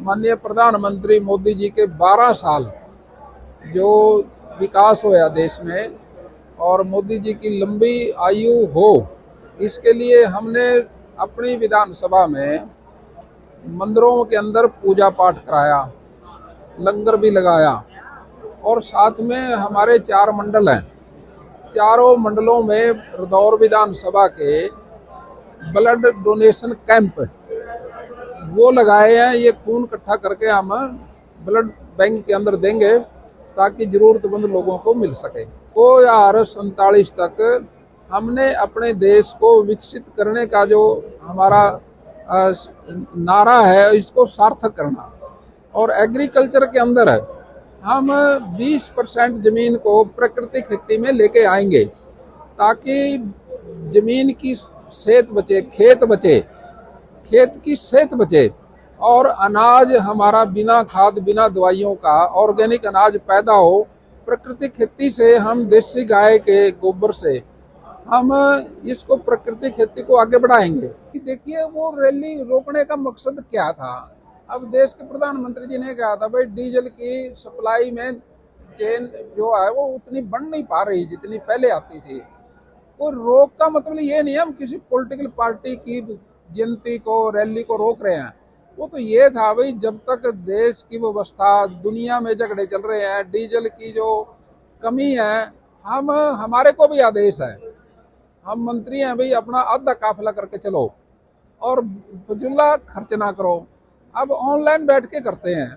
माननीय प्रधानमंत्री मोदी जी के 12 साल जो विकास होया देश में और मोदी जी की लंबी आयु हो, इसके लिए हमने अपनी विधानसभा में मंदिरों के अंदर पूजा पाठ कराया, लंगर भी लगाया और साथ में हमारे 4 मंडल हैं। चारों मंडलों में रदौर विधानसभा के ब्लड डोनेशन कैंप वो लगाए हैं। ये खून इकट्ठा करके हम ब्लड बैंक के अंदर देंगे ताकि जरूरतमंद लोगों को मिल सके। 2047 तक हमने अपने देश को विकसित करने का जो हमारा नारा है, इसको सार्थक करना। और एग्रीकल्चर के अंदर हम 20% जमीन को प्राकृतिक खेती में लेके आएंगे ताकि जमीन की सेहत बचे, खेत की सेहत बचे और अनाज हमारा बिना खाद बिना दवाइयों का ऑर्गेनिक अनाज पैदा हो। प्राकृतिक खेती से हम देसी गाय के गोबर से हम इसको प्राकृतिक खेती को आगे बढ़ाएंगे। देखिए, वो रैली रोकने का मकसद क्या था? अब देश के प्रधानमंत्री जी ने कहा था भाई डीजल की सप्लाई में चेन जो है वो उतनी बढ़ नहीं पा रही जितनी पहले आती थी। वो रोक का मतलब ये नहीं है हम किसी पॉलिटिकल पार्टी की जयंती को रैली को रोक रहे हैं। वो तो ये था भाई जब तक देश की व्यवस्था, दुनिया में झगड़े चल रहे हैं, डीजल की जो कमी है, हमारे को भी आदेश है, हम मंत्री हैं भाई, अपना आधा काफिला करके चलो और फजुल्ला खर्च ना करो। अब ऑनलाइन बैठ के करते हैं,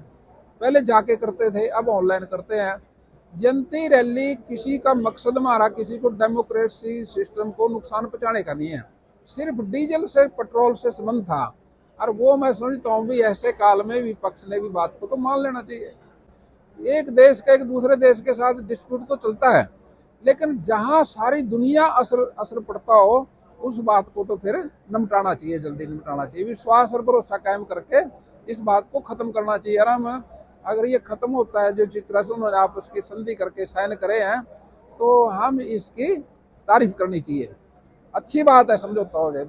पहले जाके करते थे, अब ऑनलाइन करते हैं। जनता रैली किसी का मकसद हमारा किसी को डेमोक्रेसी सिस्टम को नुकसान पहुंचाने का नहीं है, सिर्फ डीजल से पेट्रोल से संबंध था। और वो मैं समझता हूँ भी ऐसे काल में विपक्ष ने भी बात को तो मान लेना चाहिए। एक देश का एक दूसरे देश के साथ डिस्प्यूट तो चलता है, लेकिन जहां सारी दुनिया असर पड़ता हो उस बात को तो फिर निपटाना चाहिए, जल्दी निपटाना चाहिए। विश्वास और भरोसा कायम करके इस बात को खत्म करना चाहिए। और हम अगर ये खत्म होता है, जो जिस तरह से उन्होंने आपस की संधि करके साइन करे हैं, तो हम इसकी तारीफ करनी चाहिए। अच्छी बात है, समझौता हो जाए।